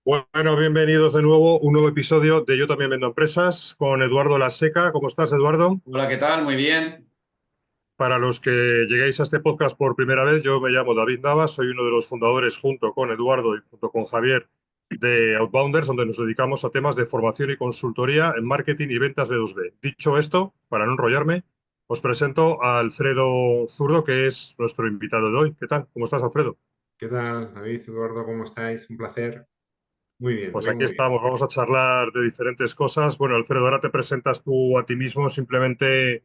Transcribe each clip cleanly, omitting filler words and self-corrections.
Bueno, bienvenidos de nuevo, un nuevo episodio de Yo también vendo empresas con Eduardo Laseca. ¿Cómo estás, Eduardo? Hola, ¿qué tal? Muy bien. Para los que lleguéis a este podcast por primera vez, yo me llamo David Navas, soy uno de los fundadores junto con Eduardo y junto con Javier de Outbounders, donde nos dedicamos a temas de formación y consultoría en marketing y ventas B2B. Dicho esto, para no enrollarme, os presento a Alfredo Zurdo, que es nuestro invitado de hoy. ¿Qué tal? ¿Cómo estás, Alfredo? ¿Qué tal, David, Eduardo? ¿Cómo estáis? Un placer. Muy bien, Pues vengo aquí muy bien. estamos, vamos a charlar de diferentes cosas. Bueno, Alfredo, ahora te presentas tú a ti mismo, simplemente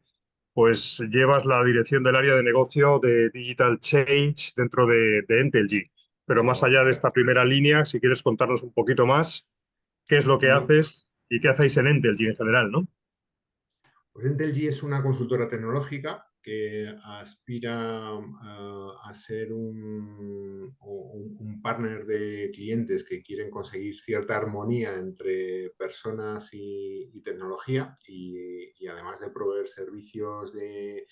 pues llevas la dirección del área de negocio de Digital Change dentro de Entelgy. Pero más allá de esta primera línea, si quieres contarnos un poquito más, qué es lo que Bueno, haces y qué hacéis en Entelgy en general, ¿no? pues Intelgy es una consultora tecnológica que aspira a ser un partner de clientes que quieren conseguir cierta armonía entre personas y tecnología y además de proveer servicios de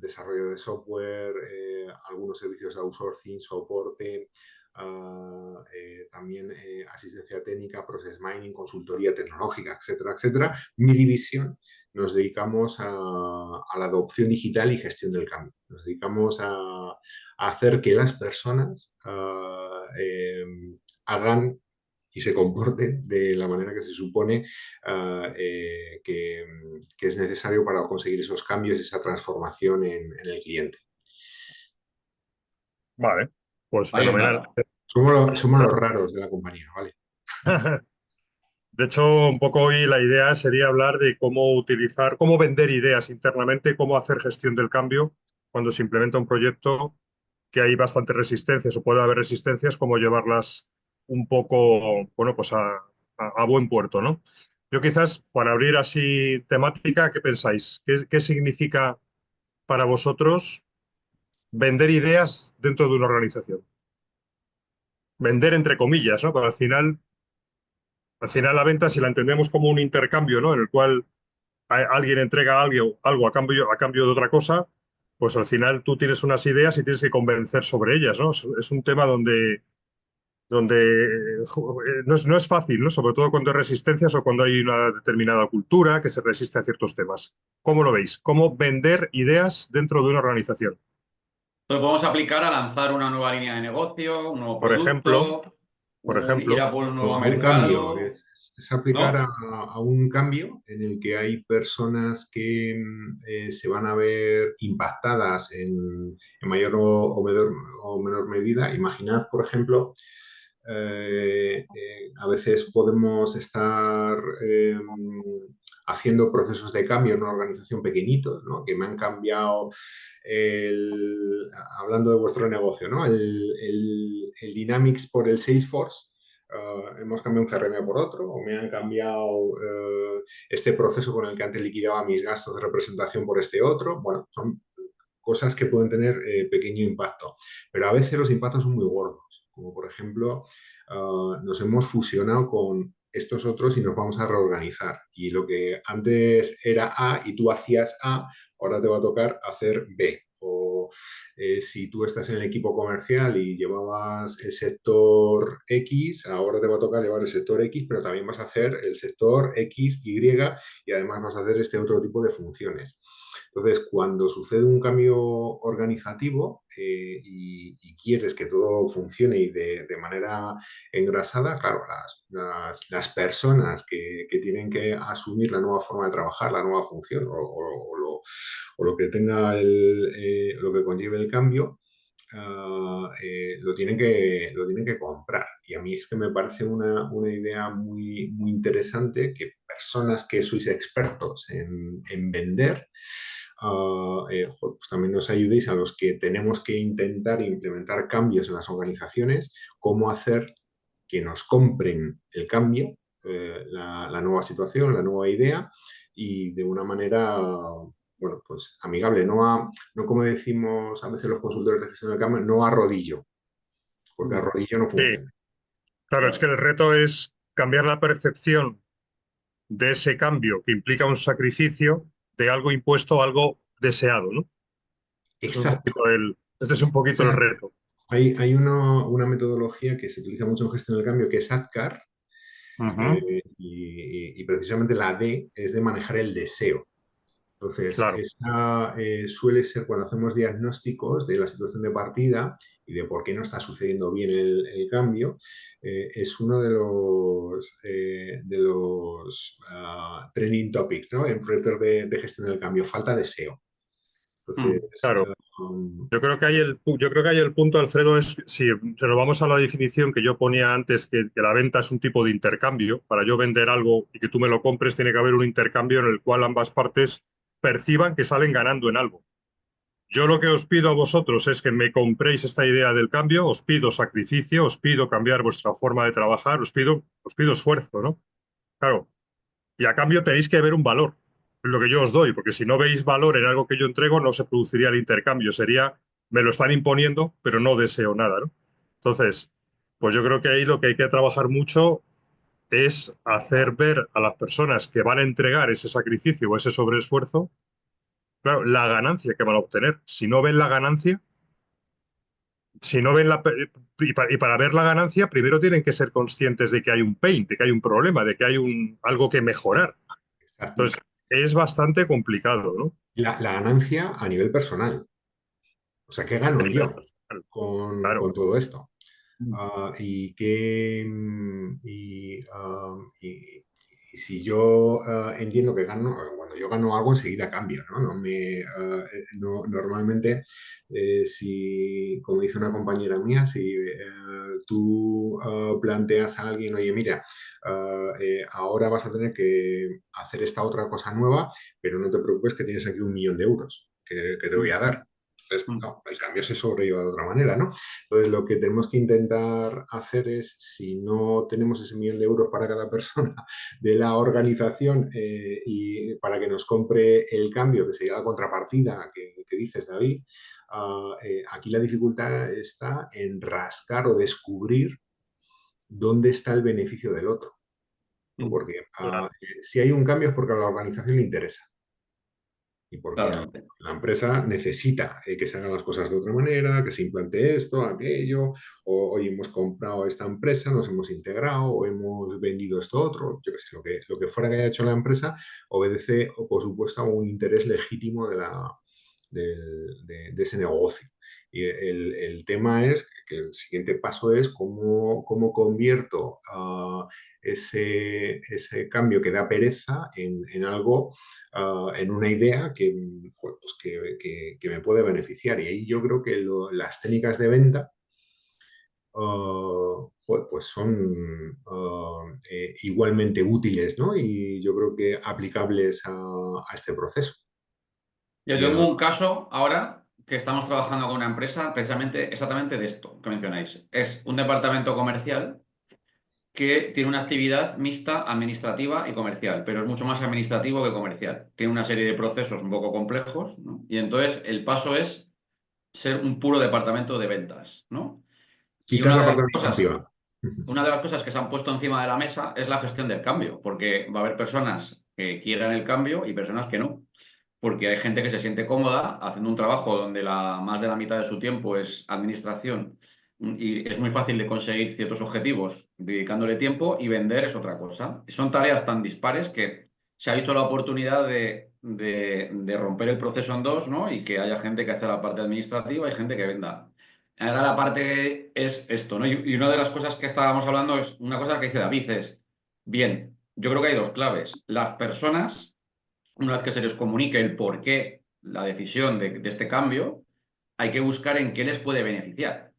desarrollo de software, algunos servicios de outsourcing, soporte, también asistencia técnica, process mining, consultoría tecnológica, etcétera, etcétera. Mi división nos dedicamos a la adopción digital y gestión del cambio. Nos dedicamos a hacer que las personas hagan y se comporten de la manera que se supone que es necesario para conseguir esos cambios, esa transformación en el cliente. Vale, pues Vaya, fenomenal. Somos los raros de la compañía, ¿vale? De hecho, un poco hoy la idea sería hablar de cómo utilizar, cómo vender ideas internamente, cómo hacer gestión del cambio cuando se implementa un proyecto que hay bastantes resistencias o puede haber resistencias, cómo llevarlas un poco, bueno, pues a buen puerto, ¿no? Yo quizás, para abrir así temática, ¿qué pensáis? ¿Qué significa para vosotros vender ideas dentro de una organización? Vender entre comillas, ¿no? Pero al final la venta, si la entendemos como un intercambio, ¿no? En el cual alguien entrega algo a cambio de otra cosa, pues al final tú tienes unas ideas y tienes que convencer sobre ellas, ¿no? Es un tema donde no es fácil, ¿no? Sobre todo cuando hay resistencias o cuando hay una determinada cultura que se resiste a ciertos temas. ¿Cómo lo veis? ¿Cómo vender ideas dentro de una organización? lo podemos aplicar a lanzar una nueva línea de negocio, un nuevo Por ejemplo, producto, por ir ejemplo, a por un O nuevo a un cambio, mercado, es aplicar ¿no? a un cambio en el que hay personas que se van a ver impactadas en mayor o menor medida. Imaginad, por ejemplo, a veces podemos estar haciendo procesos de cambio en una organización pequeñitos, ¿no? Que me han cambiado hablando de vuestro negocio, ¿no? El Dynamics por el Salesforce. Hemos cambiado un CRM por otro, o me han cambiado este proceso con el que antes liquidaba mis gastos de representación por este otro. Bueno, son cosas que pueden tener pequeño impacto, pero a veces los impactos son muy gordos, como por ejemplo, nos hemos fusionado con estos otros y nos vamos a reorganizar. Y lo que antes era A y tú hacías A, ahora te va a tocar hacer B. O si tú estás en el equipo comercial y llevabas el sector X, ahora te va a tocar llevar el sector X, pero también vas a hacer el sector X, y además vas a hacer este otro tipo de funciones. Entonces, cuando sucede un cambio organizativo y quieres que todo funcione y de manera engrasada, claro, las personas que tienen que asumir la nueva forma de trabajar, la nueva función o lo que tenga lo que conlleve el cambio, lo tienen que comprar. Y a mí es que me parece una idea muy, muy interesante que personas que sois expertos en vender, pues también nos ayudéis a los que tenemos que intentar implementar cambios en las organizaciones, cómo hacer que nos compren el cambio, la nueva situación, la nueva idea, y de una manera, bueno, pues amigable, no como decimos a veces los consultores de gestión de cambio, no a rodillo, porque a Mm. rodillo no sí, funciona. claro, es que Claro. el reto es cambiar la percepción de ese cambio que implica un sacrificio de algo impuesto a algo deseado, ¿no? Eso es un Exacto, poquito este es un poquito el exacto. reto. Hay una metodología que se utiliza mucho en gestión del cambio que es ADKAR, Ujú, y precisamente la D es de manejar el deseo. Entonces, claro. esa suele ser cuando hacemos diagnósticos de la situación de partida y de por qué no está sucediendo bien el cambio, es uno de los trending topics, ¿no? En proyectos de gestión del cambio, falta deseo. Entonces, Claro. um, Yo creo que ahí el punto, Alfredo, es si nos vamos a la definición que yo ponía antes, que la venta es un tipo de intercambio. Para yo vender algo y que tú me lo compres, tiene que haber un intercambio en el cual ambas partes perciban que salen ganando en algo. Yo lo que os pido a vosotros es que me compréis esta idea del cambio, os pido sacrificio, os pido cambiar vuestra forma de trabajar, os pido esfuerzo, ¿no? Claro, y a cambio tenéis que ver un valor en lo que yo os doy, porque si no veis valor en algo que yo entrego, no se produciría el intercambio. Sería, me lo están imponiendo, pero no deseo nada, ¿no? Entonces, pues yo creo que ahí lo que hay que trabajar mucho es hacer ver a las personas que van a entregar ese sacrificio o ese sobreesfuerzo, claro, la ganancia que van a obtener. Si no ven la ganancia, si no ven la... Y para ver la ganancia, primero tienen que ser conscientes de que hay un pain, de que hay un problema, de que hay algo que mejorar. exacto. Entonces, es bastante complicado, ¿no? La ganancia a nivel personal. O sea, ¿qué gano yo con, Claro, con todo esto? Mm. Y que y si yo entiendo que gano, cuando yo gano algo enseguida cambio, ¿no? Normalmente, si, como dice una compañera mía, si tú planteas a alguien, oye, mira, ahora vas a tener que hacer esta otra cosa nueva, pero no te preocupes que tienes aquí 1 millón de euros que te voy Mm. a dar. Entonces, Mm. no, el cambio se sobrelleva de otra manera, ¿no? Entonces, lo que tenemos que intentar hacer es, si no tenemos ese 1 millón de euros para cada persona de la organización, y para que nos compre el cambio, que sería la contrapartida que dices, David, aquí la dificultad está en rascar o descubrir dónde está el beneficio del otro, ¿no? Mm. Porque claro. si hay un cambio es porque a la organización le interesa y porque Claramente. la empresa necesita que se hagan las cosas de otra manera, que se implante esto, aquello, o hoy hemos comprado esta empresa, nos hemos integrado, o hemos vendido esto otro, yo qué sé, lo que fuera que haya hecho la empresa obedece, o por supuesto, a un interés legítimo de ese negocio. Y el tema es que el siguiente paso es cómo convierto ese cambio que da pereza en algo, en una idea que me puede beneficiar. Y ahí yo creo que las técnicas de venta, pues son igualmente útiles, ¿no? Y yo creo que aplicables a este proceso. Yo Y, tengo un caso ahora que estamos trabajando con una empresa precisamente exactamente de esto que mencionáis. Es un departamento comercial que tiene una actividad mixta administrativa y comercial, pero es mucho más administrativo que comercial. Tiene una serie de procesos un poco complejos, ¿no? Y entonces el paso es ser un puro departamento de ventas, ¿no? Y quitar la parte administrativa. una de las cosas que se han puesto encima de la mesa es la gestión del cambio, porque va a haber personas que quieran el cambio y personas que no. Porque hay gente que se siente cómoda haciendo un trabajo donde más de la mitad de su tiempo es administración y es muy fácil de conseguir ciertos objetivos dedicándole tiempo y vender es otra cosa. Son tareas tan dispares que se ha visto la oportunidad de romper el proceso en dos, ¿no? Y que haya gente que hace la parte administrativa y gente que venda. Ahora la parte es esto, ¿no? Y una de las cosas que estábamos hablando es una cosa que dice David, es, bien, yo creo que hay dos claves. Las personas, una vez que se les comunique el porqué, la decisión de este cambio, hay que buscar en qué les puede beneficiar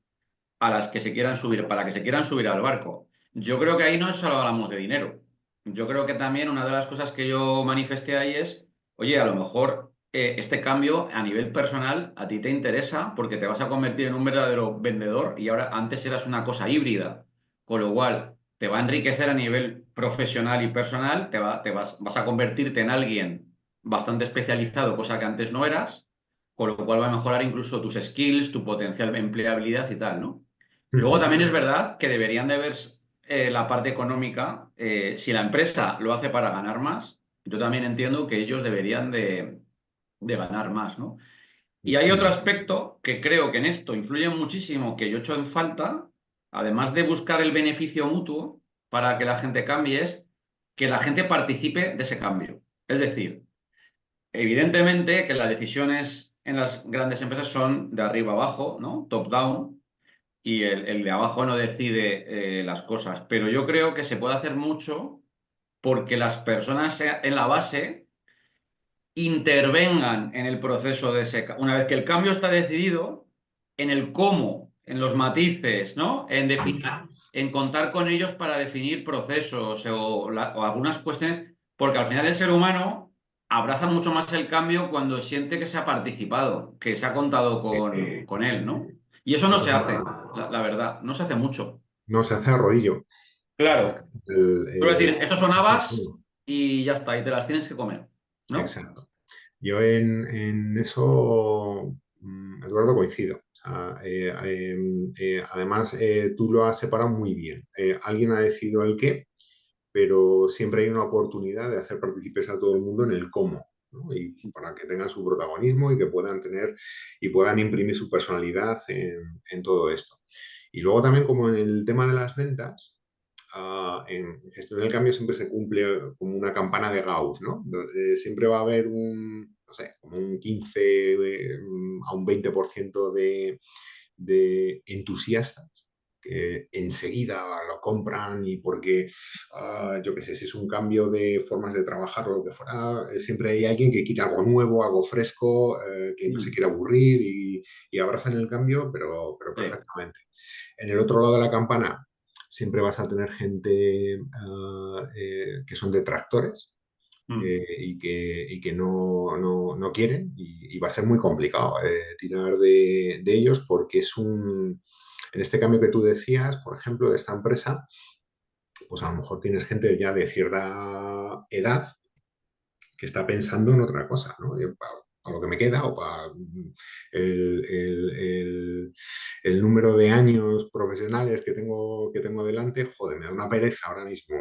a las que se quieran subir, para que se quieran subir al barco. Yo creo que ahí no solo hablamos de dinero. Yo creo que también una de las cosas que yo manifesté ahí es, oye, a lo mejor este cambio a nivel personal a ti te interesa porque te vas a convertir en un verdadero vendedor y ahora antes eras una cosa híbrida, con lo cual te va a enriquecer a nivel profesional y personal, vas a convertirte en alguien bastante especializado, cosa que antes no eras, con lo cual va a mejorar incluso tus skills, tu potencial empleabilidad y tal, ¿no? Luego también es verdad que deberían de ver la parte económica. Si la empresa lo hace para ganar más, yo también entiendo que ellos deberían de ganar más, ¿no? Y hay otro aspecto que creo que en esto influye muchísimo, que yo echo en falta, además de buscar el beneficio mutuo para que la gente cambie, es que la gente participe de ese cambio. Es decir, evidentemente que las decisiones en las grandes empresas son de arriba abajo, ¿no? Top down, y el de abajo no decide las cosas. Pero yo creo que se puede hacer mucho porque las personas en la base intervengan en el proceso de ese... Una vez que el cambio está decidido, en el cómo, en los matices, ¿no? En definir, en contar con ellos para definir procesos o algunas cuestiones, porque al final el ser humano abraza mucho más el cambio cuando siente que se ha participado, que se ha contado con él, ¿no? Y eso no se hace, la verdad, no se hace mucho. No se hace a rodillo. Es Claro, quiero decir, estos son es habas y ya está, y te las tienes que comer, ¿no? exacto. Yo en eso, Eduardo, coincido. O sea, además, tú lo has separado muy bien. Alguien ha decidido el qué, pero siempre hay una oportunidad de hacer partícipes a todo el mundo en el cómo, ¿no? Y para que tengan su protagonismo y que puedan tener y puedan imprimir su personalidad en todo esto. Y luego también, como en el tema de las ventas, en gestión del cambio siempre se cumple como una campana de Gauss, ¿no? Siempre va a haber no sé, como un 15 a un 20% de entusiastas que enseguida lo compran y porque, yo qué sé, si es un cambio de formas de trabajar o lo que fuera, siempre hay alguien que quiere algo nuevo, algo fresco, que no se quiere aburrir y abrazan el cambio, pero Sí. perfectamente. En el otro lado de la campana siempre vas a tener gente que son detractores y que no quieren y va a ser muy complicado tirar de ellos porque en este cambio que tú decías, por ejemplo, de esta empresa, pues a lo mejor tienes gente ya de cierta edad que está pensando en otra cosa, ¿no? Para lo que me queda o para el, el- el- el número de años profesionales que tengo delante, joder, me da una pereza ahora mismo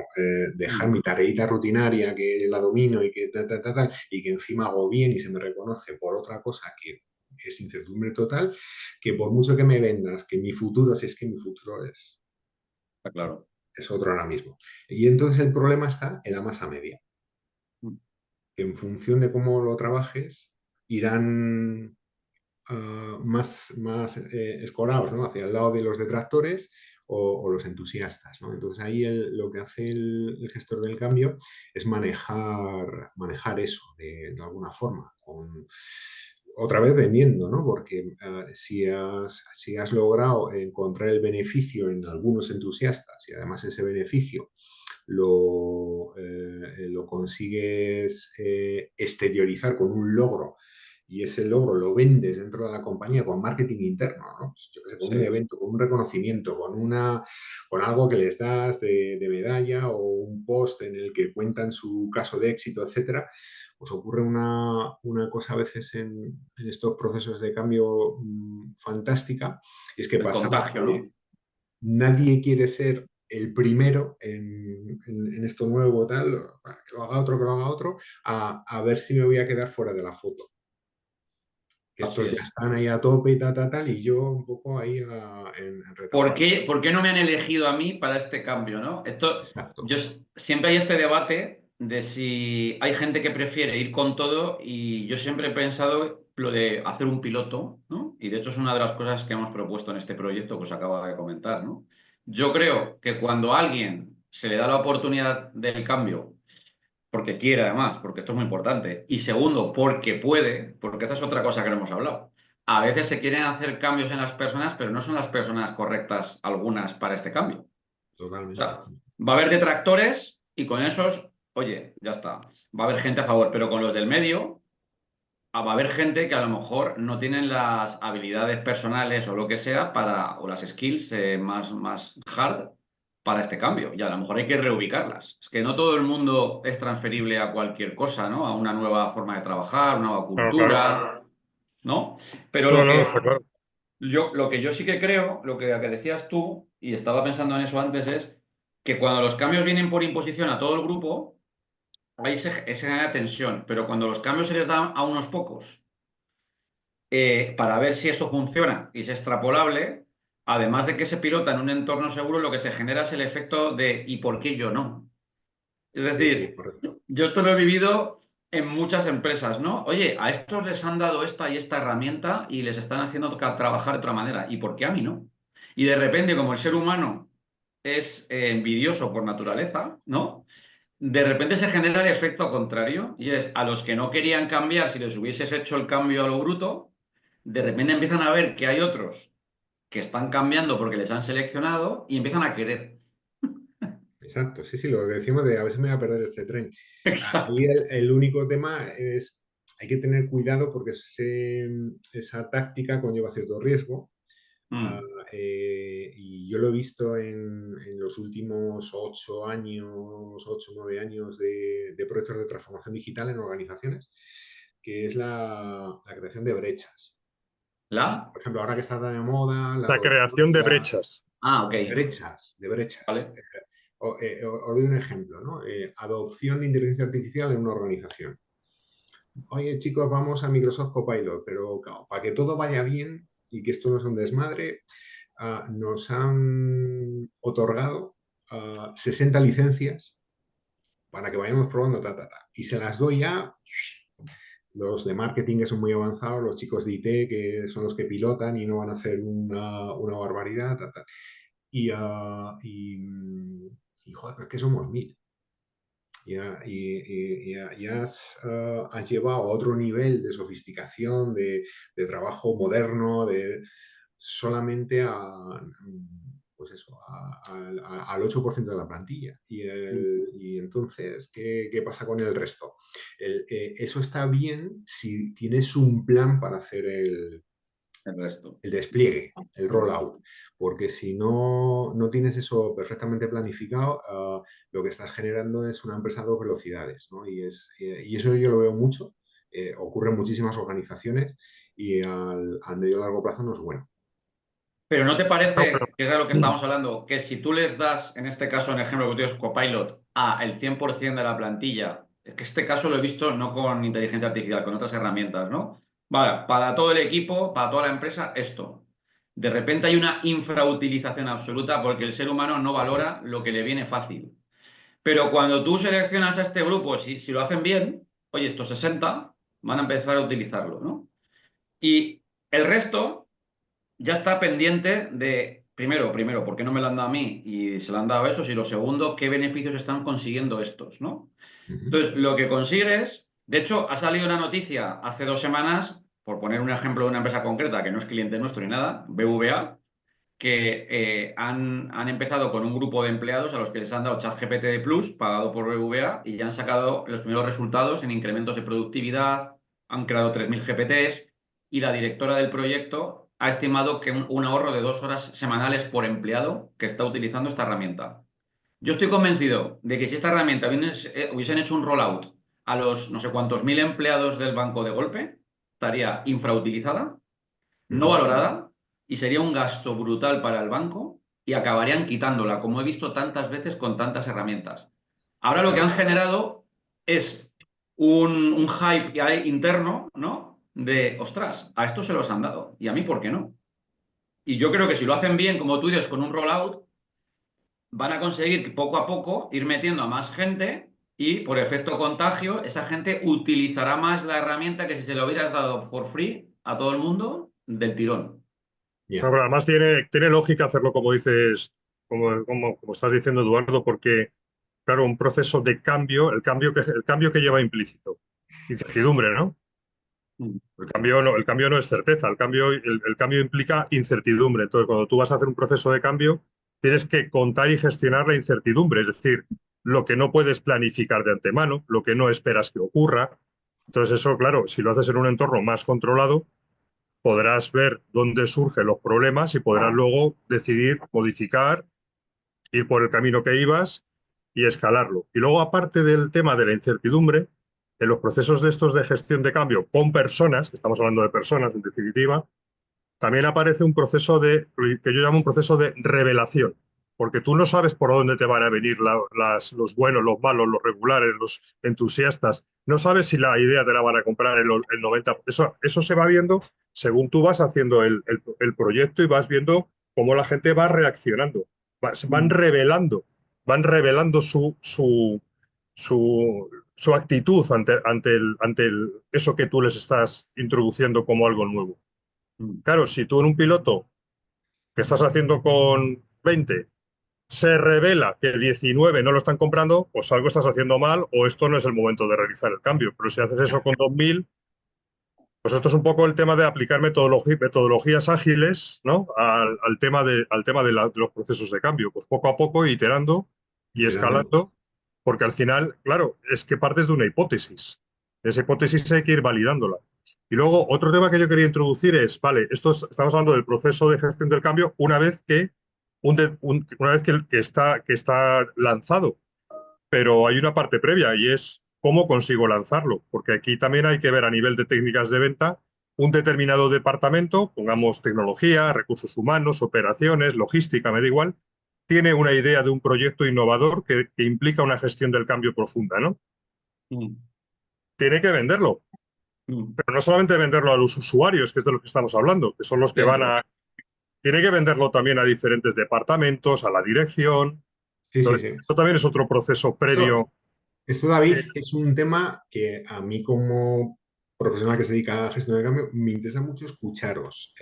dejar mi tareita rutinaria que la domino y que tal, y que encima hago bien y se me reconoce por otra cosa que es incertidumbre total, que por mucho que me vendas que mi futuro, si es que mi futuro Está claro. es otro ahora mismo. Y entonces el problema está en la masa media que en función de cómo lo trabajes, irán más escorados, ¿no? Hacia el lado de los detractores o los entusiastas, ¿no? Entonces ahí lo que hace el gestor del cambio es manejar eso de alguna forma, otra vez vendiendo, ¿no? Porque si has logrado encontrar el beneficio en algunos entusiastas y además ese beneficio lo consigues exteriorizar con un logro y ese logro lo vendes dentro de la compañía con marketing interno, ¿no? Pues yo qué sé, con un Sí. evento, con un reconocimiento, con algo que les das de medalla o un post en el que cuentan su caso de éxito, etcétera, pues ocurre una cosa a veces en estos procesos de cambio fantástica, y es que El pasamos contagio, de ¿no? nadie quiere ser el primero en esto nuevo, tal, que lo haga otro, que lo haga otro, a ver si me voy a quedar fuera de la foto. Que Así estos ya es. están ahí a tope y tal, y yo un poco ahí en retaguardia. Por qué no me han elegido a mí para este cambio, ¿no? Exacto, Siempre hay este debate de si hay gente que prefiere ir con todo y yo siempre he pensado lo de hacer un piloto, ¿no? Y de hecho es una de las cosas que hemos propuesto en este proyecto que os acabo de comentar, ¿no? Yo creo que cuando a alguien se le da la oportunidad del cambio, porque quiere además, porque esto es muy importante, y segundo, porque puede, porque esta es otra cosa que no hemos hablado. A veces se quieren hacer cambios en las personas, pero no son las personas correctas algunas para este cambio. O totalmente. sea, va a haber detractores y con esos, oye, ya está. Va a haber gente a favor, pero con los del medio, va a haber gente que a lo mejor no tienen las habilidades personales o lo que sea o las skills más hard para este cambio. Y a lo mejor hay que reubicarlas. Es que no todo el mundo es transferible a cualquier cosa, ¿no? A una nueva forma de trabajar, una nueva Claro, claro. cultura, ¿no? Pero No, no, está claro. lo que yo sí que creo, lo que decías tú, y estaba pensando en eso antes, es que cuando los cambios vienen por imposición a todo el grupo, ahí se genera tensión, pero cuando los cambios se les dan a unos pocos, para ver si eso funciona y es extrapolable, además de que se pilota en un entorno seguro, lo que se genera es el efecto de ¿y por qué yo no? Es Sí, sí, decir, correcto. yo esto lo he vivido en muchas empresas, ¿no? Oye, a estos les han dado esta y esta herramienta y les están haciendo trabajar de otra manera. ¿Y por qué a mí no? Y de repente, como el ser humano es envidioso por naturaleza, ¿no? De repente se genera el efecto contrario y es a los que no querían cambiar, si les hubieses hecho el cambio a lo bruto, de repente empiezan a ver que hay otros que están cambiando porque les han seleccionado y empiezan a querer. Exacto, sí, sí, lo que decimos de a veces me voy a perder este tren. Ahí Exacto. el único tema es, hay que tener cuidado porque esa táctica conlleva cierto riesgo. Ah, Mm. y yo lo he visto en los últimos 8 años, 8 o 9 años de proyectos de transformación digital en organizaciones, que es la creación de brechas. ¿La? Por ejemplo, ahora que está tan de moda la La adopción creación de la- brechas. Ah, ok. de brechas, de brechas. Vale. Os doy un ejemplo, ¿no? Adopción de inteligencia artificial en una organización. Oye, chicos, vamos a Microsoft Copilot, pero claro, para que todo vaya bien y que esto no sea un desmadre, nos han otorgado 60 licencias para que vayamos probando, y se las doy a los de marketing que son muy avanzados, los chicos de IT que son los que pilotan y no van a hacer una barbaridad, Y, ah, y, mm, y, joder, pero es que somos 1000. Ya has llevado a otro nivel de sofisticación, de trabajo moderno, solamente pues eso, al 8% de la plantilla. Y entonces, ¿qué pasa con el resto? Eso está bien si tienes un plan para hacer El resto. el despliegue, el rollout, porque si no tienes eso perfectamente planificado, lo que estás generando es una empresa a dos velocidades, ¿no? Y eso yo lo veo mucho, ocurre en muchísimas organizaciones y al medio y largo plazo no es bueno. Pero ¿no te No, pero parece, que es de lo que estábamos hablando, que si tú les das, en este caso, en el ejemplo que tú tienes, Copilot, a el 100% de la plantilla, es que este caso lo he visto no con inteligencia artificial, con otras herramientas, ¿no? Vale, para todo el equipo, para toda la empresa, esto. De repente hay una infrautilización absoluta porque el ser humano no Sí. valora lo que le viene fácil. Pero cuando tú seleccionas a este grupo, si lo hacen bien, oye, estos 60 van a empezar a utilizarlo, ¿no? Y el resto ya está pendiente de, primero, ¿por qué no me lo han dado a mí y se lo han dado a estos? Y lo segundo, ¿qué beneficios están consiguiendo estos, ¿no? Ujú. Entonces, lo que consigues, de hecho, ha salido una noticia hace 2 semanas, por poner un ejemplo de una empresa concreta que no es cliente nuestro ni nada, BVA, que han empezado con un grupo de empleados a los que les han dado ChatGPT Plus, pagado por BVA, y ya han sacado los primeros resultados en incrementos de productividad, han creado 3.000 GPTs, y la directora del proyecto ha estimado que un ahorro de 2 horas semanales por empleado que está utilizando esta herramienta. Yo estoy convencido de que si esta herramienta hubiesen hecho un rollout a los no sé cuántos mil empleados del banco de golpe, estaría infrautilizada, no Ujú. valorada, y sería un gasto brutal para el banco y acabarían quitándola, como he visto tantas veces con tantas herramientas. Ahora lo que han Claro. generado es un hype interno, ¿no? De, ostras, a estos se los han dado y a mí, ¿por qué no? Y yo creo que si lo hacen bien, como tú dices, con un rollout, van a conseguir poco a poco ir metiendo a más gente y por efecto contagio, esa gente utilizará más la herramienta que si se lo hubieras dado for free a todo el mundo del tirón. Ya. pero además tiene lógica hacerlo como dices, como estás diciendo, Eduardo, porque, claro, un proceso de cambio, el cambio que lleva implícito, incertidumbre, ¿no? Mm. El cambio no es certeza, el cambio implica incertidumbre. Entonces, cuando tú vas a hacer un proceso de cambio, tienes que contar y gestionar la incertidumbre, es decir, lo que no puedes planificar de antemano, lo que no esperas que ocurra. Entonces, eso, claro, si lo haces en un entorno más controlado, podrás ver dónde surgen los problemas y podrás luego decidir modificar, ir por el camino que ibas y escalarlo. Y luego, aparte del tema de la incertidumbre, en los procesos de estos de gestión de cambio con personas, que estamos hablando de personas en definitiva, también aparece un proceso que yo llamo un proceso de revelación, porque tú no sabes por dónde te van a venir los buenos, los malos, los regulares, los entusiastas. No sabes si la idea te la van a comprar el 90%. Eso se va viendo según tú vas haciendo el proyecto y vas viendo cómo la gente va reaccionando, se van revelando su actitud ante eso que tú les estás introduciendo como algo nuevo. Claro, si tú en un piloto que estás haciendo con 20 se revela que 19 no lo están comprando, pues algo estás haciendo mal o esto no es el momento de realizar el cambio. Pero si haces eso con 2000, pues esto es un poco el tema de aplicar metodologías ágiles, ¿no? al tema de los procesos de cambio. Pues poco a poco, iterando y Literalmente. escalando, porque al final, claro, es que partes de una hipótesis. Esa hipótesis hay que ir validándola. Y luego, otro tema que yo quería introducir es, vale, estamos hablando del proceso de gestión del cambio una vez que está lanzado, pero hay una parte previa y es cómo consigo lanzarlo, porque aquí también hay que ver a nivel de técnicas de venta un determinado departamento, pongamos tecnología, recursos humanos, operaciones, logística, me da igual, tiene una idea de un proyecto innovador que implica una gestión del cambio profunda, ¿no? Mm, Tiene que venderlo, mm. pero no solamente venderlo a los usuarios, que es de lo que estamos hablando, que son los que van Dentro. a... Tiene que venderlo también a diferentes departamentos, a la dirección. Sí, sí, Entonces, sí. eso también es otro proceso Esto, previo. esto, David, es un tema que a mí como profesional que se dedica a gestión del cambio me interesa mucho escucharos.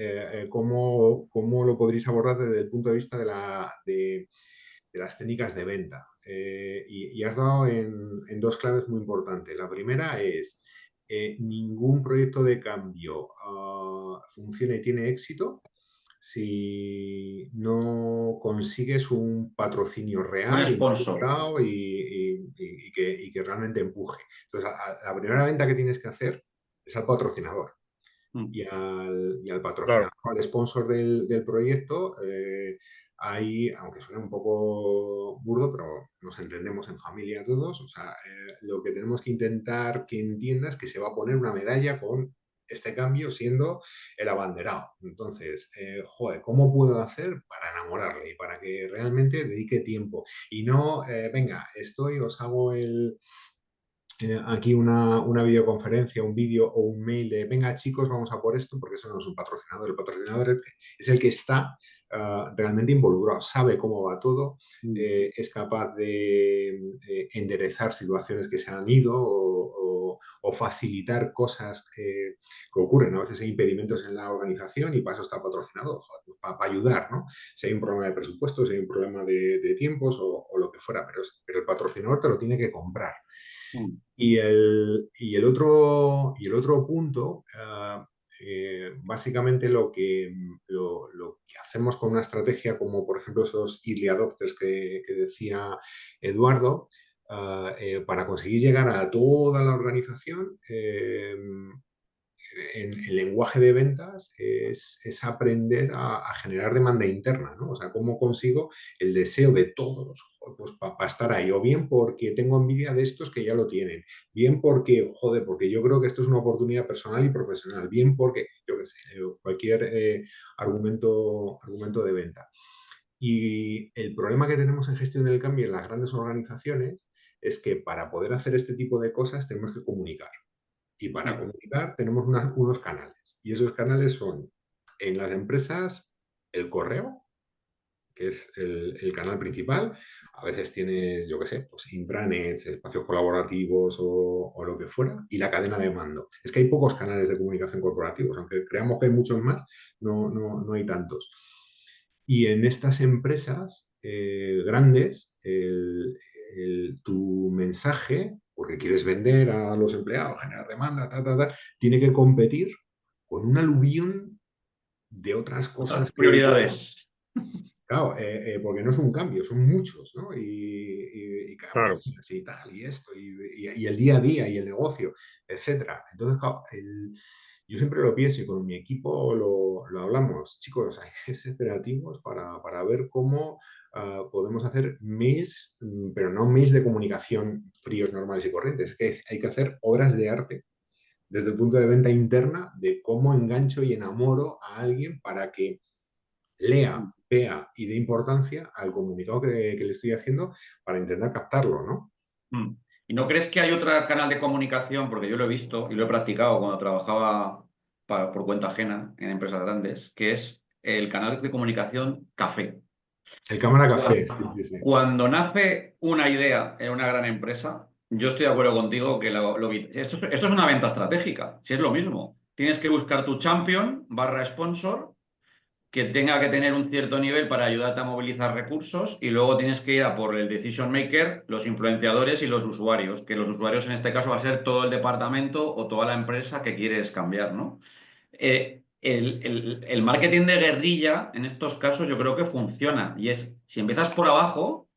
¿Cómo lo podréis abordar desde el punto de vista de las técnicas de venta? Y has dado en dos claves muy importantes. La primera es, ningún proyecto de cambio funciona y tiene éxito si no consigues un patrocinio Un real, sponsor. involucrado y que realmente empuje. Entonces, la primera venta que tienes que hacer es al patrocinador Mm. y al Claro, patrocinador, al sponsor del proyecto. Ahí, aunque suene un poco burdo, pero nos entendemos en familia todos. O sea, lo que tenemos que intentar que entienda es que se va a poner una medalla con este cambio siendo el abanderado. Entonces, joder, ¿cómo puedo hacer para enamorarle y para que realmente dedique tiempo? Y no, venga, os hago aquí una videoconferencia, un vídeo o un mail de, venga chicos, vamos a por esto, porque eso no es un patrocinador. El patrocinador es el que está realmente involucrado, sabe cómo va todo, Mm. es capaz de enderezar situaciones que se han ido o facilitar cosas que ocurren. A veces hay impedimentos en la organización y para eso está el patrocinador, joder, pues para ayudar, ¿no? Si hay un problema de presupuesto, si hay un problema de tiempos o lo que fuera, pero el patrocinador te lo tiene que comprar. Mm. Y el otro punto, básicamente lo que hacemos con una estrategia como por ejemplo esos early adopters que decía Eduardo, para conseguir llegar a toda la organización, en el lenguaje de ventas es aprender a generar demanda interna, ¿no? O sea, cómo consigo el deseo de todos, pues, para estar ahí, o bien porque tengo envidia de estos que ya lo tienen, bien porque, joder, porque yo creo que esto es una oportunidad personal y profesional, bien porque, yo qué sé, cualquier argumento de venta. Y el problema que tenemos en gestión del cambio en las grandes organizaciones es que para poder hacer este tipo de cosas tenemos que comunicar. Y para Sí. comunicar tenemos unos canales. Y esos canales son, en las empresas, el correo, que es el canal principal. A veces tienes, yo qué sé, pues intranets, espacios colaborativos o lo que fuera. Y la cadena de mando. Es que hay pocos canales de comunicación corporativos. Aunque creamos que hay muchos más, no hay tantos. Y en estas empresas grandes, tu mensaje, porque quieres vender a los empleados, generar demanda, tiene que competir con un aluvión de otras Otras cosas que prioridades. claro, porque no es un cambio, son muchos, ¿no? Y claro. campañas y tal, y esto, y el día a día, y el negocio, etcétera. Entonces, claro, yo siempre lo pienso y con mi equipo lo hablamos. Chicos, hay que ser creativos para ver cómo podemos hacer mails, pero no mails de comunicación fríos, normales y corrientes. Es que hay que hacer obras de arte desde el punto de venta interna de cómo engancho y enamoro a alguien para que lea, Mm. vea y dé importancia al comunicado que le estoy haciendo para intentar captarlo, ¿no? Mm. ¿Y no crees que hay otro canal de comunicación? Porque yo lo he visto y lo he practicado cuando trabajaba por cuenta ajena en empresas grandes, que es el canal de comunicación café. El cámara café, sí, Cuando, sí, sí. cuando nace una idea en una gran empresa, yo estoy de acuerdo contigo que esto es una venta estratégica, si es lo mismo. Tienes que buscar tu champion barra sponsor que tenga que tener un cierto nivel para ayudarte a movilizar recursos y luego tienes que ir a por el decision maker, los influenciadores y los usuarios, que los usuarios en este caso va a ser todo el departamento o toda la empresa que quieres cambiar, ¿no? El marketing de guerrilla en estos casos yo creo que funciona y es, si empiezas por abajo,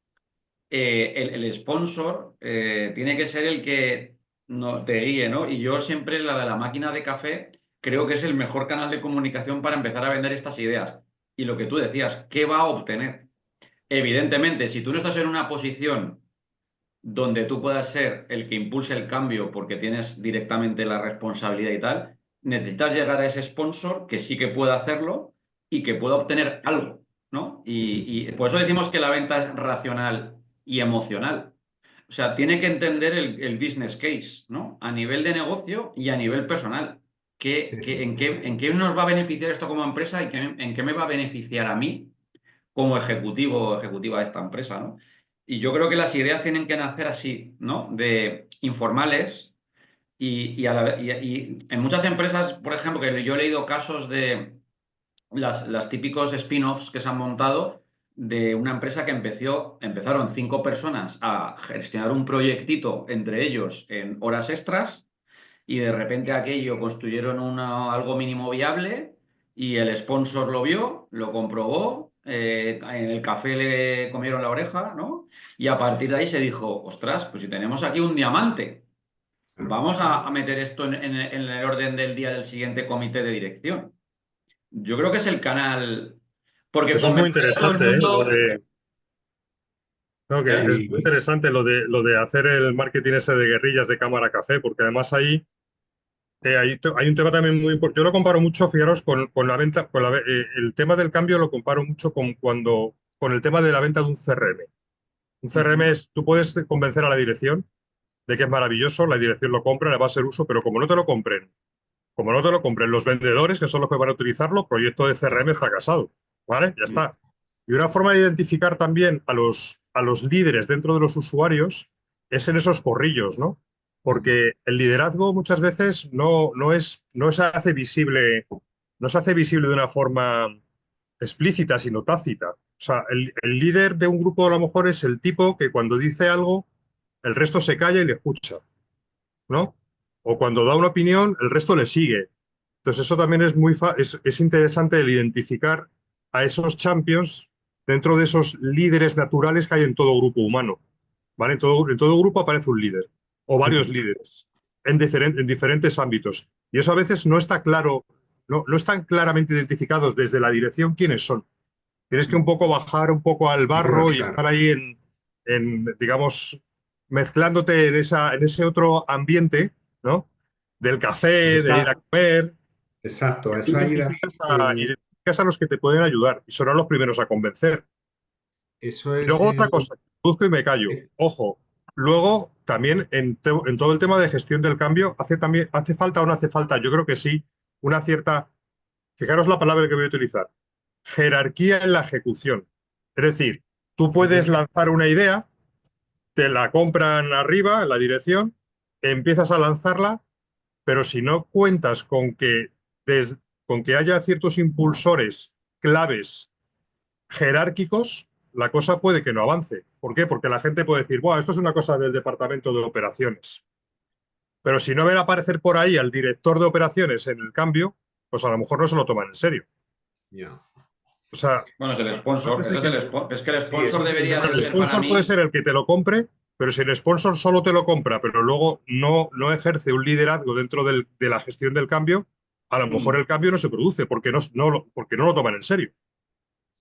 el sponsor tiene que ser el que no, te guíe, ¿no? Y yo siempre la de la máquina de café creo que es el mejor canal de comunicación para empezar a vender estas ideas. Y lo que tú decías, ¿qué va a obtener? Evidentemente, si tú no estás en una posición donde tú puedas ser el que impulse el cambio porque tienes directamente la responsabilidad y tal, necesitas llegar a ese sponsor que sí que pueda hacerlo y que pueda obtener algo, ¿no? Y por eso decimos que la venta es racional y emocional. O sea, tiene que entender el business case, ¿no? A nivel de negocio y a nivel personal. Sí, sí. En qué nos va a beneficiar esto como empresa y en qué me va a beneficiar a mí como ejecutivo o ejecutiva de esta empresa, ¿no? Y yo creo que las ideas tienen que nacer así, ¿no? De informales y en muchas empresas, por ejemplo, que yo he leído casos de las típicos spin-offs que se han montado de una empresa que empezaron 5 personas a gestionar un proyectito entre ellos en horas extras y de repente aquello construyeron algo mínimo viable y el sponsor lo vio, lo comprobó, en el café le comieron la oreja, ¿no? Y a partir de ahí se dijo, ostras, pues si tenemos aquí un diamante, Claro. vamos a meter esto en el orden del día del siguiente comité de dirección. Yo creo que es el canal, porque Eso es muy convencer a todo el interesante, ¿eh? mundo, No, que es ¿eh? muy Sí, interesante lo de hacer el marketing ese de guerrillas de cámara café, porque además ahí hay un tema también muy importante. Yo lo comparo mucho, fijaros, con la venta, el tema del cambio lo comparo mucho con el tema de la venta de un CRM. Un CRM Ujú. es, tú puedes convencer a la dirección de que es maravilloso, la dirección lo compra, le va a hacer uso, pero como no te lo compren los vendedores, que son los que van a utilizarlo, proyecto de CRM fracasado. ¿Vale? Ya está. Y una forma de identificar también a los líderes dentro de los usuarios es en esos corrillos, ¿no? Porque el liderazgo muchas veces no se hace visible, no se hace visible de una forma explícita, sino tácita. O sea, el líder de un grupo a lo mejor es el tipo que cuando dice algo, el resto se calla y le escucha, ¿no? O cuando da una opinión, el resto le sigue. Entonces eso también es interesante el identificar a esos champions dentro de esos líderes naturales que hay en todo grupo humano. ¿Vale? En todo grupo aparece un líder o varios líderes en diferentes ámbitos. Y eso a veces no está claro, no están claramente identificados desde la dirección quiénes son. Tienes que un poco bajar un poco al barro y estar claro. ahí digamos, mezclándote en ese otro ambiente, ¿no? Del Pues café, de ir a está, comer. exacto, Tú eso ahí, David, identificas a los que te pueden ayudar y serán los primeros a convencer. eso Y es luego otra el... cosa, busco y me callo. Ojo, luego también en todo el tema de gestión del cambio, hace falta o no hace falta, yo creo que sí, una cierta, fijaros la palabra que voy a utilizar, jerarquía en la ejecución. Es decir, tú puedes Ujú. lanzar una idea, te la compran arriba, en la dirección, empiezas a lanzarla, pero si no cuentas con que haya ciertos impulsores claves jerárquicos, la cosa puede que no avance. ¿Por qué? Porque la gente puede decir, bueno, esto es una cosa del departamento de operaciones. Pero si no ven aparecer por ahí al director de operaciones en el cambio, pues a lo mejor no se lo toman en serio. Ya. O sea, Bueno, es el no te sponsor, ese estoy es diciendo. es que el Sí, sponsor ese es el debería tema de El del ser para sponsor puede mí. ser el que te lo compre, pero si el sponsor solo te lo compra, pero luego no ejerce un liderazgo dentro de la gestión del cambio, a lo mejor Mm, el cambio no se produce porque no lo toman en serio.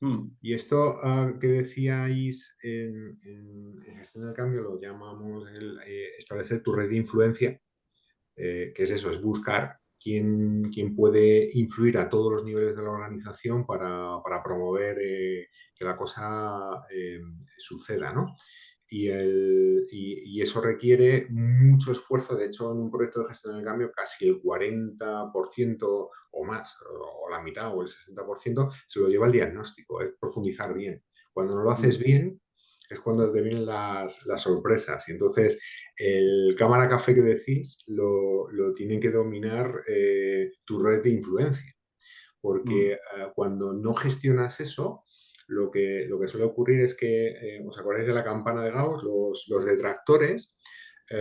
mm. Y esto que decíais en gestión del cambio lo llamamos establecer tu red de influencia, que es eso, es buscar quién puede influir a todos los niveles de la organización para promover que la cosa suceda, ¿no? y eso requiere mucho esfuerzo. De hecho, en un proyecto de gestión del cambio, casi el 40% o más, o la mitad o el 60%, se lo lleva el diagnóstico, es profundizar bien. Cuando no lo haces bien, es cuando te vienen las sorpresas. Y entonces, el cámara café que decís lo tiene que dominar tu red de influencia. Porque cuando no gestionas eso, lo que suele ocurrir es que, ¿os acordáis de la campana de Gauss? Los detractores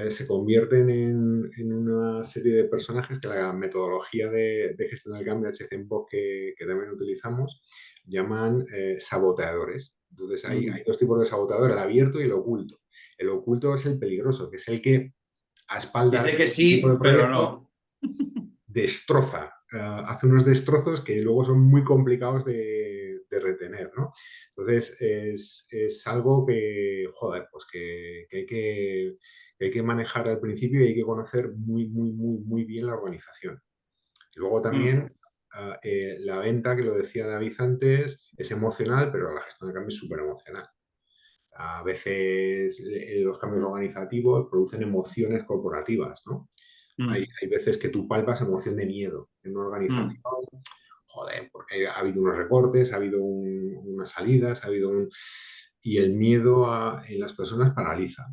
se convierten en una serie de personajes que la metodología de gestión del cambio HCMBOK que también utilizamos llaman saboteadores. Entonces hay dos tipos de saboteador, el abierto y el oculto. El oculto es el peligroso, que es el que a espaldas Dice que de este tipo de sí, pero proyecto no. destroza, hace unos destrozos que luego son muy complicados de retener, ¿no? Entonces, es algo que, joder, pues que hay que manejar al principio y hay que conocer muy, muy, muy, muy bien la organización. Y luego también la venta, que lo decía David antes, es emocional, pero la gestión de cambio es súper emocional. A veces los cambios organizativos producen emociones corporativas, ¿no? Hay veces que tú palpas emoción de miedo en una organización, joder, porque ha habido unos recortes, ha habido unas salidas, ha habido un... Y el miedo en las personas paraliza.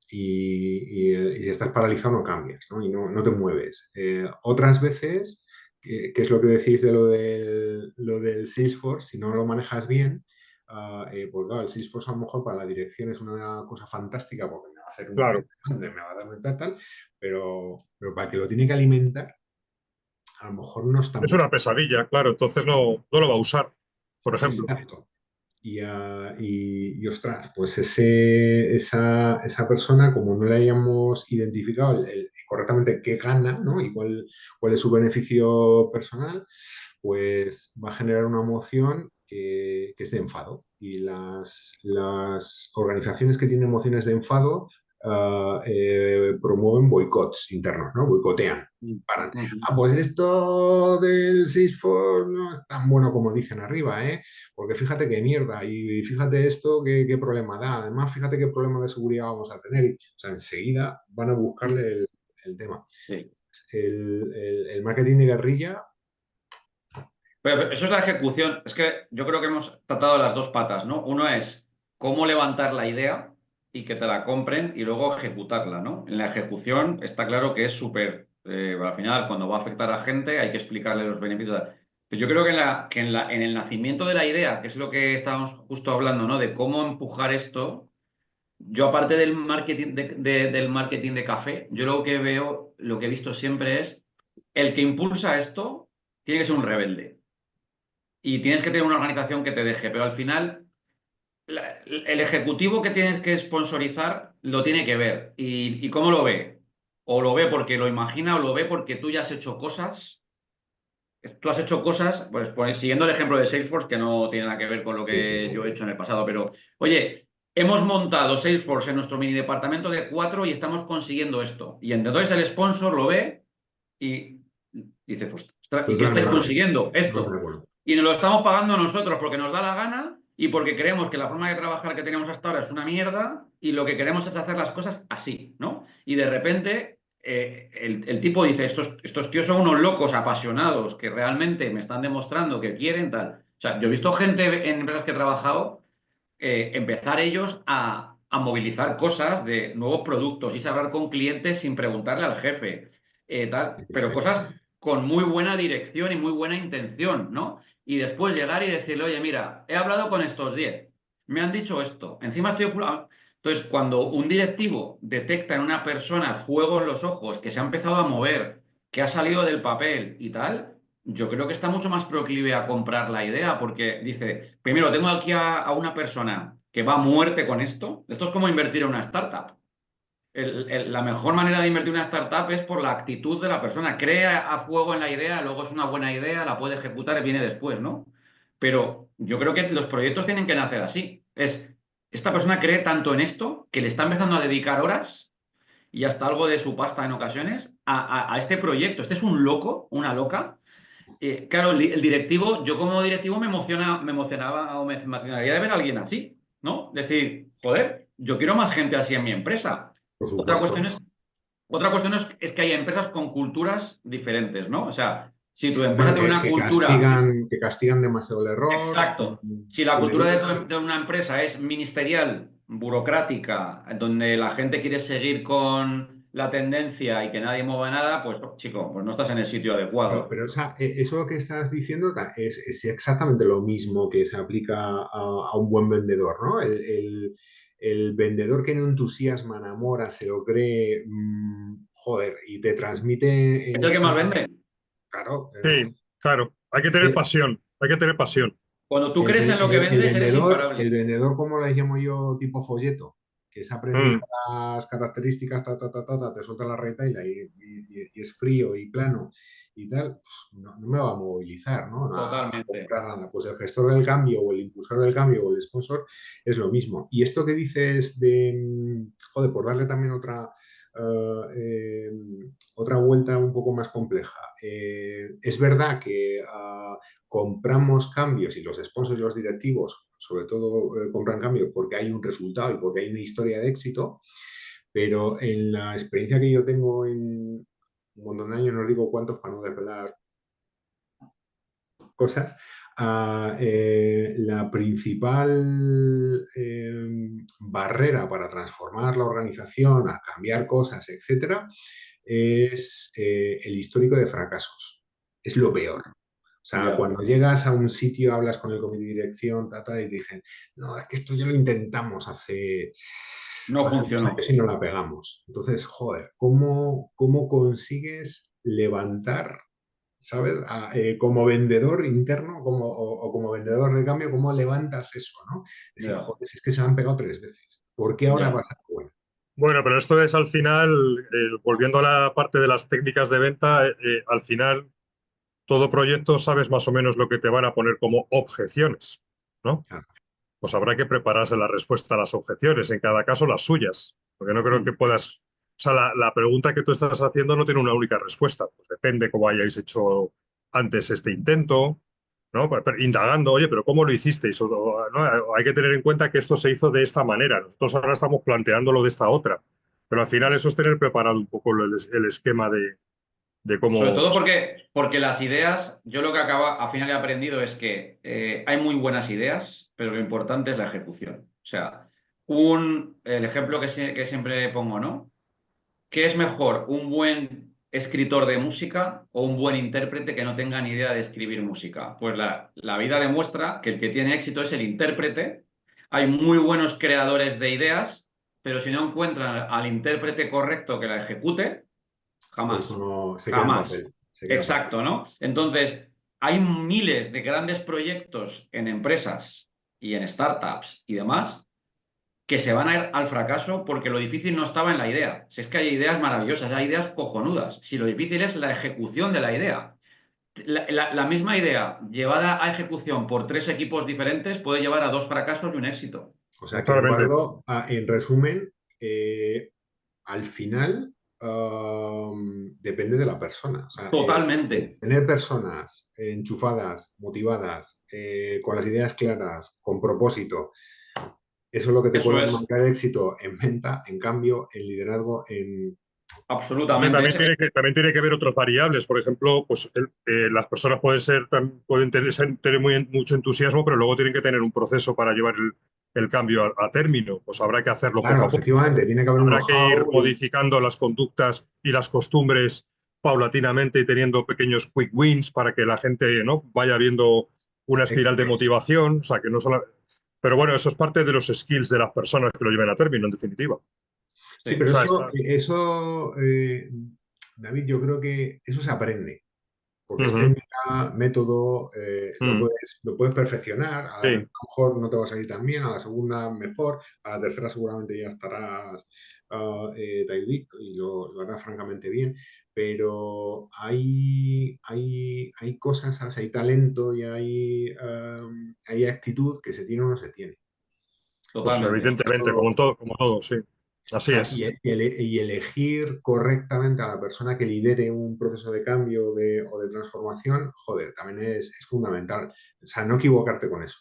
Y si estás paralizado no cambias, ¿no? Y no te mueves. Otras veces, que es lo que decís de lo del Salesforce, si no lo manejas bien, pues claro, el Salesforce a lo mejor para la dirección es una cosa fantástica porque me va a hacer un Claro, proyecto grande, me va a dar un tal, pero para que lo tiene que alimentar, a lo mejor no es tan es bueno. una pesadilla, claro, entonces no lo va a usar, por ejemplo. Exacto. Ostras, pues esa persona, como no le hayamos identificado correctamente qué gana, ¿no? Y cuál es su beneficio personal, pues va a generar una emoción que es de enfado. Y las organizaciones que tienen emociones de enfado promueven boicots internos, ¿no? Boicotean. Paran. Pues esto del Salesforce no es tan bueno como dicen arriba, ¿eh? Porque fíjate qué mierda, y fíjate esto, qué problema da. Además, fíjate qué problema de seguridad vamos a tener. O sea, enseguida van a buscarle el tema. Sí. El marketing de guerrilla. Pero eso es la ejecución. Es que yo creo que hemos tratado las dos patas, ¿no? Uno es cómo levantar la idea y que te la compren y luego ejecutarla, ¿no? En la ejecución está claro que es súper, al final, cuando va a afectar a gente hay que explicarle los beneficios. Pero yo creo que, en el nacimiento de la idea, que es lo que estábamos justo hablando, ¿no? De cómo empujar esto, yo aparte del marketing del marketing de café, yo lo que veo, lo que he visto siempre es el que impulsa esto tiene que ser un rebelde y tienes que tener una organización que te deje, pero al final el ejecutivo que tienes que sponsorizar lo tiene que ver. ¿Y cómo lo ve? O lo ve porque lo imagina o lo ve porque tú ya has hecho cosas. Tú has hecho cosas, pues siguiendo el ejemplo de Salesforce, que no tiene nada que ver con lo Sí, sí, que yo he no. hecho en el pasado, pero oye, hemos montado Salesforce en nuestro mini departamento de 4 y estamos consiguiendo esto. Y entonces el sponsor lo ve y dice, pues, ostras, ¿y qué Totalmente estáis de acuerdo. consiguiendo? Totalmente de Esto. acuerdo. Y nos lo estamos pagando nosotros porque nos da la gana y porque creemos que la forma de trabajar que teníamos hasta ahora es una mierda y lo que queremos es hacer las cosas así, ¿no? Y de repente el tipo dice, estos tíos son unos locos apasionados que realmente me están demostrando que quieren tal. O sea, yo he visto gente en empresas que he trabajado empezar ellos a movilizar cosas de nuevos productos y hablar con clientes sin preguntarle al jefe, tal, pero cosas con muy buena dirección y muy buena intención, ¿no? Y después llegar y decirle, oye, mira, he hablado con estos 10, me han dicho esto, encima estoy... Entonces, cuando un directivo detecta en una persona fuego en los ojos, que se ha empezado a mover, que ha salido del papel y tal, yo creo que está mucho más proclive a comprar la idea, porque dice, primero, tengo aquí a una persona que va a muerte con esto. Esto es como invertir en una startup. La mejor manera de invertir en una startup es por la actitud de la persona. Crea a fuego en la idea, luego es una buena idea, la puede ejecutar y viene después, ¿no? Pero yo creo que los proyectos tienen que nacer así. Esta persona cree tanto en esto que le está empezando a dedicar horas y hasta algo de su pasta en ocasiones a este proyecto. Este es un loco, una loca. Claro, el directivo, yo como directivo me emocionaba o me emocionaría de ver a alguien así. ¿no? Decir, joder, yo quiero más gente así en mi empresa. Por Otra supuesto. cuestión es, otra cuestión es que hay empresas con culturas diferentes, ¿no? O sea, si tu empresa Bueno, tiene una cultura, que castigan demasiado el error, exacto, si la sin cultura de, medida. de una empresa es ministerial, burocrática, donde la gente quiere seguir con la tendencia y que nadie mueva nada, pues chico, pues no estás en el sitio adecuado. Pero eso que estás diciendo es exactamente lo mismo que se aplica a un buen vendedor, ¿no? El vendedor que no entusiasma, enamora, se lo cree, joder, y te transmite Es el que más encima, vende. claro, Sí, claro. Hay que tener el, pasión. Hay que tener pasión. Cuando tú crees en lo que vendes, eres el imparable. vendedor, ¿cómo le llamo yo, tipo folleto? Que se ha aprendido Mm. las características, te suelta la retaila y es frío y plano y tal, pues no me va a movilizar, ¿no? A Totalmente. comprar nada. Pues el gestor del cambio o el impulsor del cambio o el sponsor es lo mismo. Y esto que dices de, joder, por darle también otra vuelta un poco más compleja. Es verdad que compramos cambios y los sponsors y los directivos, sobre todo, compran cambios porque hay un resultado y porque hay una historia de éxito, pero en la experiencia que yo tengo en un montón de años, no os digo cuántos para no desvelar cosas, la principal barrera para transformar la organización, a cambiar cosas, etcétera, es el histórico de fracasos. Es lo peor. O sea, Ya. cuando llegas a un sitio, hablas con el comité de dirección, y te dicen, no, es que esto ya lo intentamos No hace unos funcionó. años y no la pegamos. Entonces, joder, ¿cómo consigues levantar, ¿sabes? Como vendedor interno o como vendedor de cambio, ¿cómo levantas eso, ¿no? Decir, Ya, joder, si es que se han pegado 3 veces. ¿Por qué ahora va a ya. ser bueno? Bueno, pero esto es al final, volviendo a la parte de las técnicas de venta, al final todo proyecto sabes más o menos lo que te van a poner como objeciones, ¿no? Claro. Pues habrá que prepararse la respuesta a las objeciones, en cada caso las suyas, porque no creo que Mm. puedas... O sea, la pregunta que tú estás haciendo no tiene una única respuesta, pues depende cómo hayáis hecho antes este intento, ¿no? Pero indagando, oye, pero ¿cómo lo hicisteis? ¿No? Hay que tener en cuenta que esto se hizo de esta manera, nosotros ahora estamos planteándolo de esta otra, pero al final eso es tener preparado un poco el esquema de Sobre cómo... todo porque las ideas, yo lo que al final he aprendido es que hay muy buenas ideas, pero lo importante es la ejecución. O sea, el ejemplo que siempre pongo, ¿no? ¿Qué es mejor, un buen escritor de música o un buen intérprete que no tenga ni idea de escribir música? Pues la vida demuestra que el que tiene éxito es el intérprete. Hay muy buenos creadores de ideas, pero si no encuentran al intérprete correcto que la ejecute, Pues jamás, no, se queda en jamás. papel, se queda en papel. Exacto, ¿no? Entonces, hay miles de grandes proyectos en empresas y en startups y demás que se van a ir al fracaso porque lo difícil no estaba en la idea. Si es que hay ideas maravillosas, hay ideas cojonudas. Si lo difícil es la ejecución de la idea. La misma idea llevada a ejecución por tres equipos diferentes puede llevar a dos fracasos y un éxito. O sea que Totalmente. Eduardo, en resumen, al final depende de la persona. O sea, Totalmente. tener personas enchufadas, motivadas, con las ideas claras, con propósito, eso es lo que te Eso puede es marcar éxito en venta, en cambio, en liderazgo, en... Hombre, absolutamente. también tiene que ver otras variables. Por ejemplo, pues las personas pueden ser, pueden tener mucho entusiasmo, pero luego tienen que tener un proceso para llevar el cambio a término. Pues habrá que hacerlo poco Claro, a poco. efectivamente, tiene que haber un Habrá que ir know-how y... modificando las conductas y las costumbres paulatinamente y teniendo pequeños quick wins para que la gente, ¿no?, vaya viendo una espiral de motivación. O sea, que no solo... Pero bueno, eso es parte de los skills de las personas que lo lleven a término, en definitiva. O Sí, Sí, pero sea, eso, David, yo creo que eso se aprende. Porque es Ujú, técnica, método, mm, lo puedes perfeccionar. A la sí. primera a lo mejor no te va a salir tan bien, a la segunda mejor, a la tercera seguramente ya estarás talludito y lo harás francamente bien. Pero hay cosas, ¿sabes? Hay talento y hay actitud que se tiene o no se tiene. Pues totalmente. evidentemente, Eso, como todo, sí. o Así sea, es. y elegir correctamente a la persona que lidere un proceso de cambio o de transformación, joder, también es fundamental. O sea, no equivocarte con eso.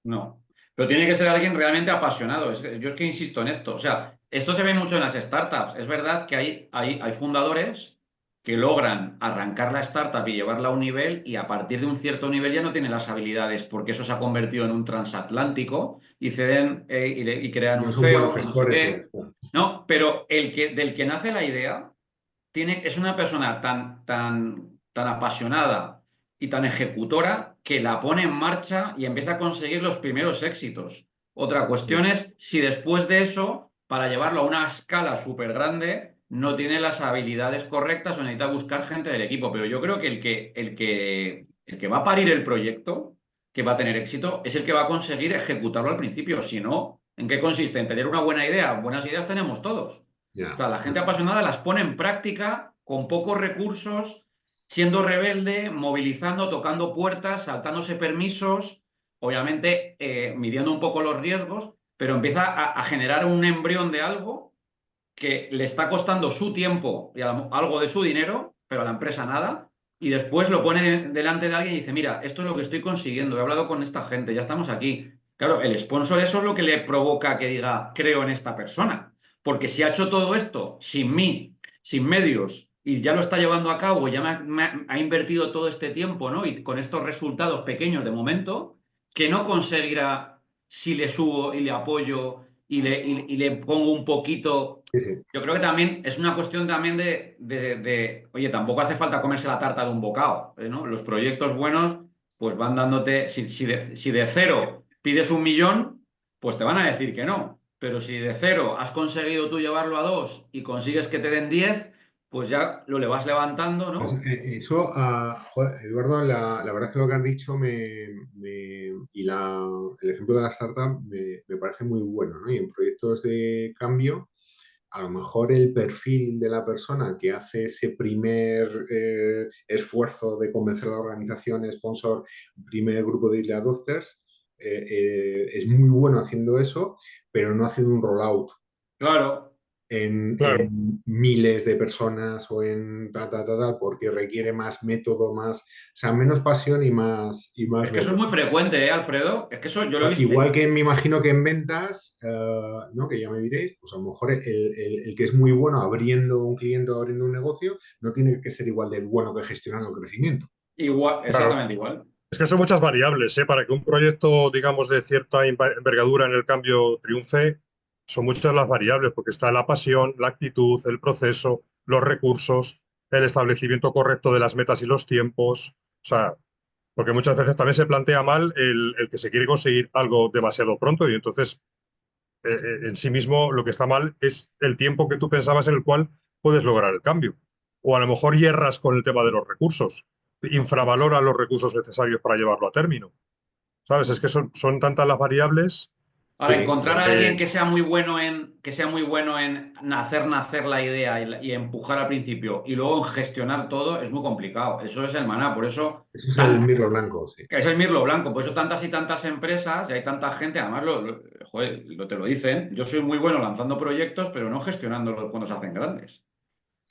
No. Pero tiene que ser alguien realmente apasionado. Yo es que insisto en esto. O sea, esto se ve mucho en las startups. Es verdad que hay fundadores que logran arrancar la startup y llevarla a un nivel y a partir de un cierto nivel ya no tienen las habilidades porque eso se ha convertido en un transatlántico y ceden y crean No un son buenos CEO, no sé gestores o... qué. No, pero del que nace la idea es una persona tan apasionada y tan ejecutora que la pone en marcha y empieza a conseguir los primeros éxitos. Otra cuestión es si después de eso, para llevarlo a una escala súper grande, no tiene las habilidades correctas o necesita buscar gente del equipo. Pero yo creo que el que va a parir el proyecto, que va a tener éxito, es el que va a conseguir ejecutarlo al principio. Si no, ¿en qué consiste? En tener una buena idea. Buenas ideas tenemos todos. O Ya. sea, la gente apasionada las pone en práctica con pocos recursos, siendo rebelde, movilizando, tocando puertas, saltándose permisos, obviamente midiendo un poco los riesgos, pero empieza a generar un embrión de algo que le está costando su tiempo y algo de su dinero, pero a la empresa nada, y después lo pone delante de alguien y dice, mira, esto es lo que estoy consiguiendo, he hablado con esta gente, ya estamos aquí. Claro, el sponsor eso es lo que le provoca que diga, creo en esta persona, porque si ha hecho todo esto sin mí, sin medios, y ya lo está llevando a cabo, ya ha invertido todo este tiempo, ¿no? Y con estos resultados pequeños de momento, que no conseguirá si le subo y le apoyo y le pongo un poquito. Sí, sí. Yo creo que también es una cuestión también oye, tampoco hace falta comerse la tarta de un bocado, ¿no? Los proyectos buenos, pues van dándote, si de cero pides 1 millón, pues te van a decir que no. Pero si de cero has conseguido tú llevarlo a 2 y consigues que te den 10, pues ya lo le vas levantando, Pues, ¿no? eso, joder, Eduardo, la verdad es que lo que has dicho y el ejemplo de la startup me parece muy bueno, ¿no? Y en proyectos de cambio, a lo mejor el perfil de la persona que hace ese primer esfuerzo de convencer a la organización, sponsor, primer grupo de early adopters, es muy bueno haciendo eso, pero no haciendo un rollout Claro. Claro. en miles de personas o en porque requiere más método, más, o sea, menos pasión y más Es que eso es muy método. frecuente, ¿eh, Alfredo? Es que eso yo lo he visto. Igual que me imagino que en ventas, ¿no? Que ya me diréis, pues a lo mejor el que es muy bueno abriendo un cliente o abriendo un negocio no tiene que ser igual de bueno que gestionando el crecimiento. Igual, Claro. exactamente igual. Es que son muchas variables, ¿eh? Para que un proyecto, digamos, de cierta envergadura en el cambio triunfe, son muchas las variables, porque está la pasión, la actitud, el proceso, los recursos, el establecimiento correcto de las metas y los tiempos. O sea, porque muchas veces también se plantea mal el que se quiere conseguir algo demasiado pronto y entonces en sí mismo lo que está mal es el tiempo que tú pensabas en el cual puedes lograr el cambio. O a lo mejor hierras con el tema de los recursos, infravalora los recursos necesarios para llevarlo a término. ¿Sabes? Es que son tantas las variables. Ahora, Sí, encontrar a alguien eh, que sea muy bueno en hacer nacer la idea y empujar al principio y luego en gestionar todo es muy complicado. Eso es el maná. Por eso eso es el mirlo blanco, sí. que es el mirlo blanco. Por eso tantas y tantas empresas y hay tanta gente, además joder, te lo dicen. Yo soy muy bueno lanzando proyectos, pero no gestionándolos cuando se hacen grandes.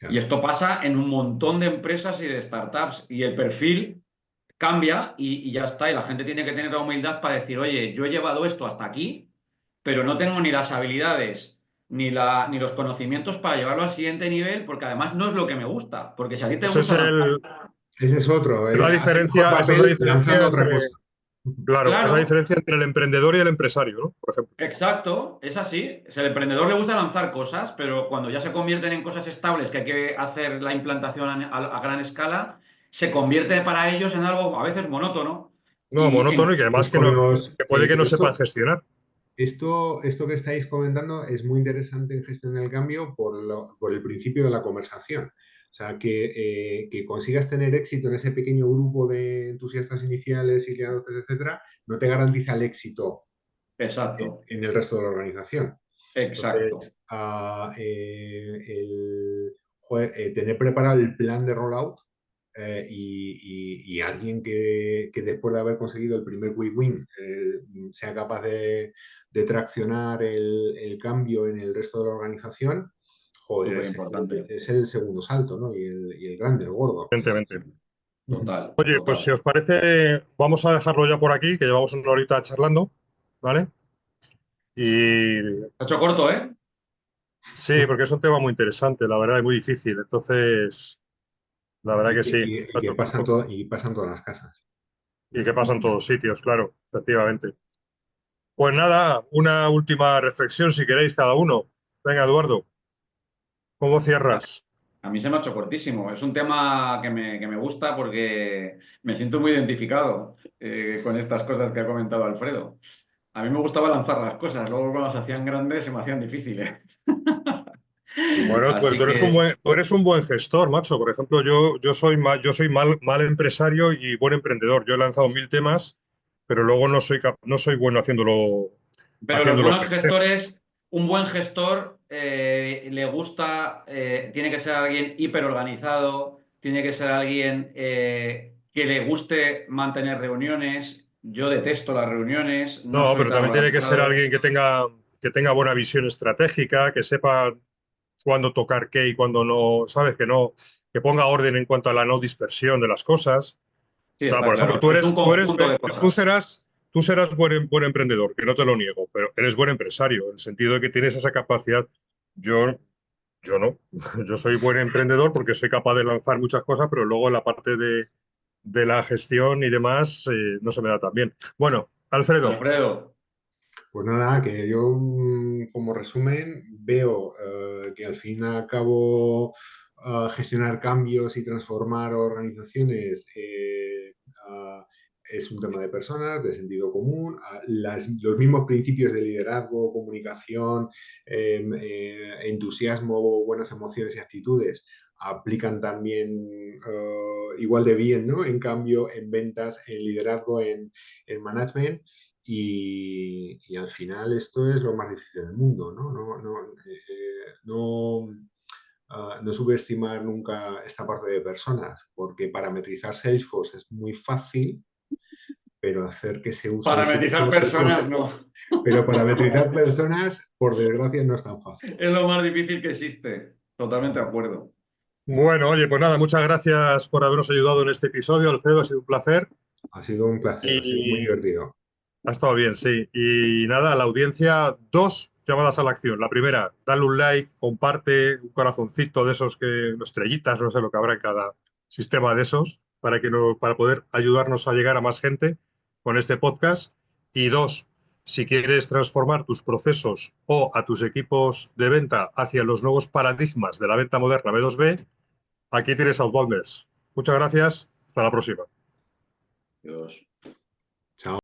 Y Claro. esto pasa en un montón de empresas y de startups. Y el perfil cambia y ya está. Y la gente tiene que tener la humildad para decir, oye, yo he llevado esto hasta aquí, pero no tengo ni las habilidades ni los conocimientos para llevarlo al siguiente nivel, porque además no es lo que me gusta. Porque si a ti te ese es gusta lanzar, Ese es otro, esa hace mejor es la papel lanzando diferencia otra entre, cosa. claro, es la claro, diferencia entre el emprendedor y el empresario, ¿no? Por ejemplo. exacto, es así. O sea, al emprendedor le gusta lanzar cosas, pero cuando ya se convierten en cosas estables, que hay que hacer la implantación a gran escala, se convierte para ellos en algo a veces monótono. No, monótono y que Pues además que, con no, los, que puede que no sepan esto, gestionar. esto que estáis comentando es muy interesante en gestión del cambio por el principio de la conversación. O sea, que consigas tener éxito en ese pequeño grupo de entusiastas iniciales y creadores, etcétera, no te garantiza el éxito Exacto, en el resto de la organización. exacto. Entonces, tener preparado el plan de rollout y alguien que después de haber conseguido el primer quick win sea capaz de traccionar el cambio en el resto de la organización, joder, Súper importante. es el segundo salto, ¿no? Y el grande, el gordo. Evidentemente. Ujú. Total, Oye, pues si total. os parece, vamos a dejarlo ya por aquí, que llevamos una horita charlando, ¿vale? Y Se ha hecho corto, ¿eh? sí, porque es un tema muy interesante, la verdad, y muy difícil. Entonces, la verdad Y que que, sí, y- se y ha que hecho pasan corto. todo, y pasan todas las casas. Y que pasa en todos sitios, claro, efectivamente. Pues nada, una última reflexión si queréis cada uno. Venga, Eduardo, ¿cómo cierras? A mí se me ha hecho cortísimo. Es un tema que me gusta porque me siento muy identificado con estas cosas que ha comentado Alfredo. A mí me gustaba lanzar las cosas, luego cuando se hacían grandes se me hacían difíciles. Bueno, pues Así que, tú eres un buen gestor, macho. Por ejemplo, yo soy mal empresario y buen emprendedor. Yo he lanzado 1000 temas, pero luego no soy bueno pero los haciéndolo buenos crecer. gestores, un buen gestor le gusta, tiene que ser alguien hiperorganizado, tiene que ser alguien que le guste mantener reuniones. Yo detesto las reuniones, no No, soy pero tan también tiene que ser organizado. alguien que tenga buena visión estratégica, que sepa cuándo tocar qué y cuándo no, ¿sabes? Que ponga orden en cuanto a la no dispersión de las cosas. Sí, O sea, está por ejemplo, claro. Es un conjunto de tú cosas. serás, tú serás buen emprendedor, que no te lo niego, pero eres buen empresario, en el sentido de que tienes esa capacidad. Yo, yo no. Yo soy buen emprendedor porque soy capaz de lanzar muchas cosas, pero luego la parte de la gestión y demás no se me da tan bien. Bueno, Alfredo, Alfredo, Pues nada, que yo como resumen veo que al fin y al cabo gestionar cambios y transformar organizaciones es un tema de personas, de sentido común. Los mismos principios de liderazgo, comunicación, entusiasmo, buenas emociones y actitudes aplican también igual de bien, ¿no? En cambio, en ventas, en liderazgo, en management. Y al final esto es lo más difícil del mundo, ¿no? No subestimar nunca esta parte de personas, porque parametrizar Salesforce es muy fácil, pero hacer que se use parametrizar personas, no. pero parametrizar personas, por desgracia, no es tan fácil. Es lo más difícil que existe. Totalmente de acuerdo. bueno, oye, pues nada, muchas gracias por habernos ayudado en este episodio, Alfredo, ha sido un placer Ha sido un placer, ha sido muy y divertido. ha estado bien, sí. Y nada, a la audiencia, dos llamadas a la acción. La primera, dale un like, comparte un corazoncito de esos que, estrellitas, no sé lo que habrá en cada sistema de esos, para que no, para poder ayudarnos a llegar a más gente con este podcast. Y dos, si quieres transformar tus procesos o a tus equipos de venta hacia los nuevos paradigmas de la venta moderna B2B, aquí tienes Outbounders. Muchas gracias, hasta la próxima. Dios.